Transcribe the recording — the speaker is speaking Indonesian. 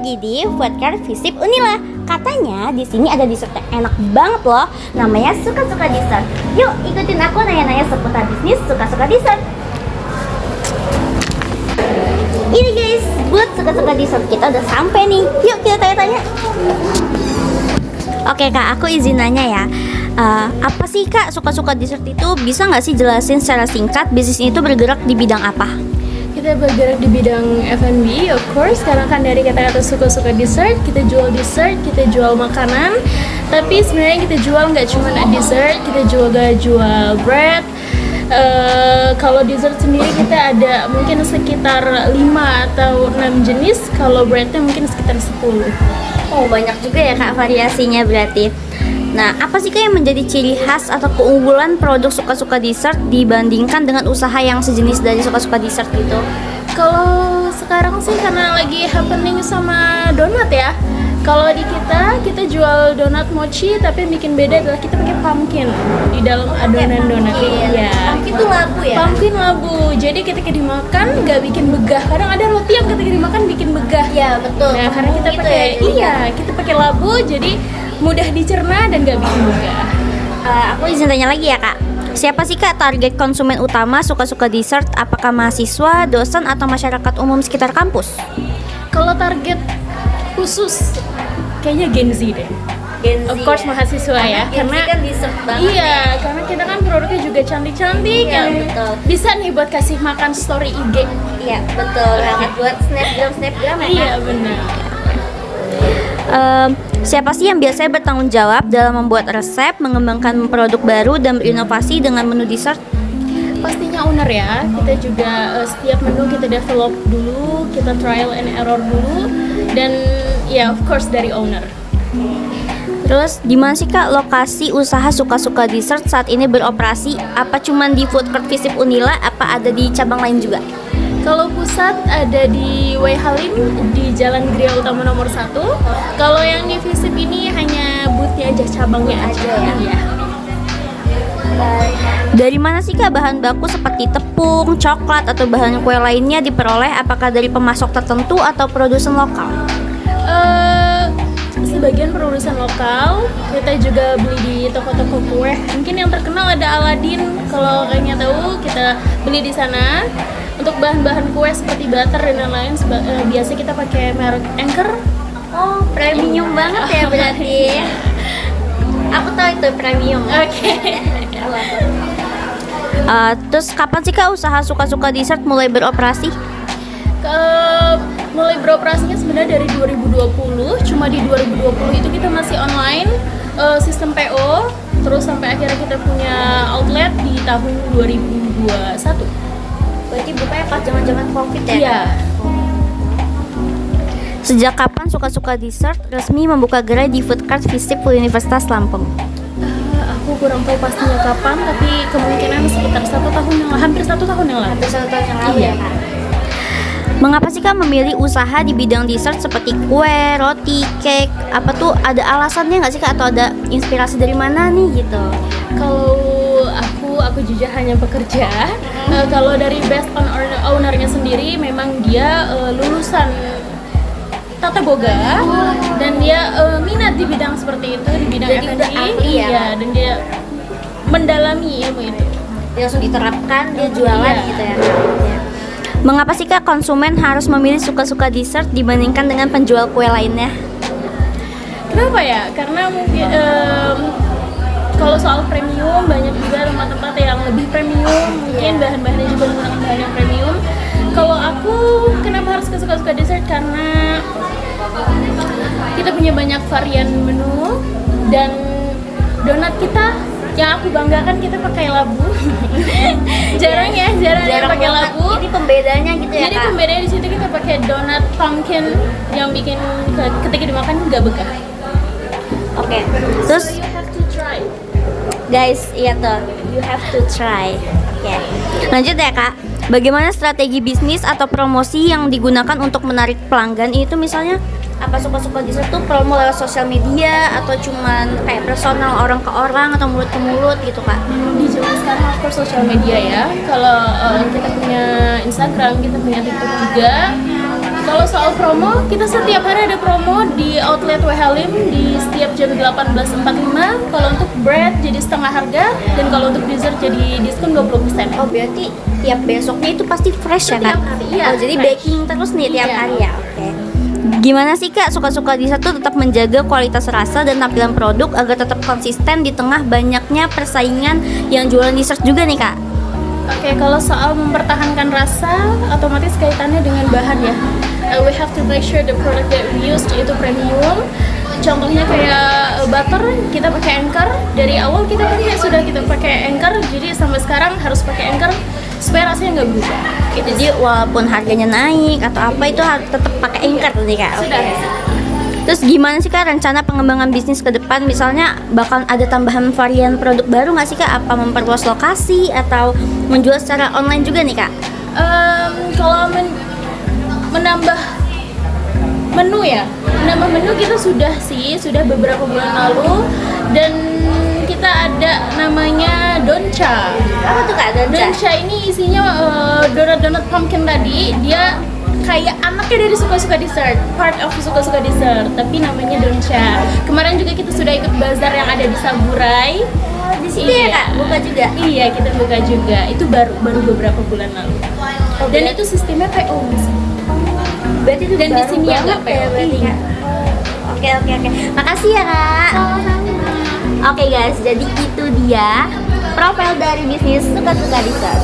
lagi di Food Cart Visip Unila. Katanya di sini ada dessert yang enak banget loh. Namanya Suka-Suka Dessert. Yuk ikutin aku nanya-nanya seputar bisnis Suka-Suka Dessert. Ini guys, buat Suka-Suka Dessert kita udah sampai nih. Yuk kita tanya-tanya. Oke kak, aku izin nanya ya. Apa sih kak Suka-Suka Dessert itu? Bisa nggak sih jelasin secara singkat bisnis itu bergerak di bidang apa? Kita bergerak di bidang F&B, of course, karena kan dari kata-kata suka-suka dessert, kita kita jual makanan. Tapi sebenarnya kita jual nggak cuma dessert, kita juga jual bread. Kalau dessert sendiri kita ada mungkin sekitar 5 atau 6 jenis, kalau breadnya mungkin sekitar 10. Oh banyak juga ya kak variasinya berarti. Nah apa sih kak yang menjadi ciri khas atau keunggulan produk Suka-Suka Dessert dibandingkan dengan usaha yang sejenis dari Suka-Suka Dessert gitu? Kalau sekarang sih karena lagi happening sama donat ya. Kalau di kita jual donat mochi, tapi yang bikin beda adalah kita pakai pumpkin di dalam adonan donat. Iya. Pumpkin itu labu ya? Pumpkin labu. Jadi ketika dimakan nggak bikin begah. Kadang ada roti yang ketika dimakan bikin begah. Iya betul. Nah karena kita gitu pakai ya, kita pakai labu, jadi mudah dicerna dan nggak bikin begah. Aku izin tanya lagi ya kak. Siapa sih kak target konsumen utama Suka-Suka Dessert? Apakah mahasiswa, dosen, atau masyarakat umum sekitar kampus? Kalau target khusus kayaknya Gen Z deh. Gen Z, Of course ya? mahasiswa ya, Gen Z kan dessert banget. iya, karena kita kan produknya juga cantik-cantik Iya, yang betul. bisa nih buat kasih makan story IG. Iya betul banget buat snapgram ya Iya kak. benar. Siapa sih yang biasanya bertanggung jawab dalam membuat resep, mengembangkan produk baru, dan berinovasi dengan menu dessert? Pastinya owner ya. Kita juga setiap menu kita develop dulu, kita trial and error dulu, dan ya of course dari owner. Terus di mana sih kak lokasi usaha Suka-Suka Dessert saat ini beroperasi? Apa cuman di Food Court Visip Unila? Apa ada di cabang lain juga? Kalau pusat ada di Way Halim di Jalan Gria Utama nomor 1. Kalau yang di Visip ini hanya boothnya aja, cabangnya aja ya. Iya. Dari mana sih kak bahan baku seperti tepung, coklat, atau bahan kue lainnya diperoleh? Apakah dari pemasok tertentu atau produsen lokal? Sebagian produsen lokal, kita juga beli di toko-toko kue. Mungkin yang terkenal ada Aladin. Kalau kayaknya tahu, kita beli di sana. Untuk bahan-bahan kue seperti butter dan lain-lain, biasa kita pakai merek Anchor. Oh premium banget ya berarti. Aku tahu itu premium. Oke. Terus kapan sih kak usaha Suka-Suka Dessert mulai beroperasi? Mulai beroperasinya sebenarnya dari 2020. Cuma di 2020 itu kita masih online, sistem PO. Terus sampai akhirnya kita punya outlet di tahun 2021. Berarti bukanya pas zaman-zaman COVID ya? Iya. Sejak kapan Suka-Suka Dessert resmi membuka gerai di Food Cart Visip Universitas Lampung? Aku kurang tahu pastinya kapan, tapi kemungkinan sekitar 1 tahun yang lalu, hampir 1 tahun yang lalu. Hampir 1 tahun yang lalu Iya. ya kak? Mengapa sih kak memilih usaha di bidang dessert seperti kue, roti, cake? Apa tuh ada alasannya nggak sih kak? Atau ada inspirasi dari mana nih gitu? Kalau aku jujur hanya pekerja. Kalau dari based on ownernya sendiri, memang dia lulusan tata boga dan dia minat di bidang seperti itu, di bidang Jadi F&B. udah ahli ya? Iya, dan dia mendalami ilmu itu. Dia langsung diterapkan, dia jualan Iya. gitu ya kak? Ya. Mengapa sih kak konsumen harus memilih Suka-Suka Dessert dibandingkan dengan penjual kue lainnya? Kenapa ya? Karena mungkin kalau soal premium, banyak juga tempat-tempat yang lebih premium, mungkin bahan-bahannya juga menggunakan bahan yang premium. Kalau aku kenapa harus ke Suka-Suka Dessert? Karena kita punya banyak varian menu dan donat kita yang aku banggakan kita pakai labu. jarang yang pakai banget. labu. Ini pembedanya gitu ya Jadi kak? pembedanya di situ kita pakai donat pumpkin yang bikin ketika dimakan nggak begah. Oke. Terus So you have to try. guys, iya tuh, you have to try. Oke. Lanjut ya kak. Bagaimana strategi bisnis atau promosi yang digunakan untuk menarik pelanggan itu misalnya? Apa Suka-Suka Dessert tuh promo lewat sosial media atau cuman kayak personal orang ke orang atau mulut ke mulut gitu kak? Di zaman sekarang of course sosial media ya. Kalau kita punya Instagram, kita punya TikTok juga. Kalau soal promo, kita setiap hari ada promo di outlet Wehalim di setiap jam 18.45. Kalau untuk bread jadi setengah harga, dan kalau untuk dessert jadi diskon 20%. Oh, berarti tiap besoknya itu pasti fresh ya, Kak? Setiap hari, iya, Oh, jadi fresh. baking terus nih tiap Iya. hari ya. Oke. Gimana sih, Kak, suka-suka Disa tuh tetap menjaga kualitas rasa dan tampilan produk agar tetap konsisten di tengah banyaknya persaingan yang jualan dessert juga nih, Kak? Oke, kalau soal mempertahankan rasa, otomatis kaitannya dengan bahan ya. We have to make sure the product that we use itu premium. Contohnya kayak butter, kita pakai Anchor. Dari awal kita pakai Anchor, jadi sampai sekarang harus pakai Anchor supaya rasanya nggak berubah. Gitu. Jadi walaupun harganya naik atau apa itu harus tetap pakai Anchor nih, Kak. Oke. Sudah. Terus gimana sih, Kak, rencana pengembangan bisnis ke depan? Misalnya bakal ada tambahan varian produk baru nggak sih, Kak? Apa memperluas lokasi atau menjual secara online juga nih, Kak? Kalau menambah menu ya, menambah menu kita sudah beberapa bulan lalu, dan kita ada namanya Doncha. Apa tuh, Kak? Doncha ini isinya donat pumpkin tadi, dia kayak anaknya dari suka-suka dessert, part of suka-suka dessert, tapi namanya Doncha. Kemarin juga kita sudah ikut bazar yang ada di Saburai. Di situ ya, Kak? Buka juga? Iya, kita buka juga. Itu baru beberapa bulan lalu. Dan itu sistemnya PO Mas. Berarti itu Dan di baru sini ya banget nggak PO. berarti, Iya. Kak? Oke. Makasih ya, Kak. Oke guys, jadi itu dia profil dari bisnis suka-suka dessert.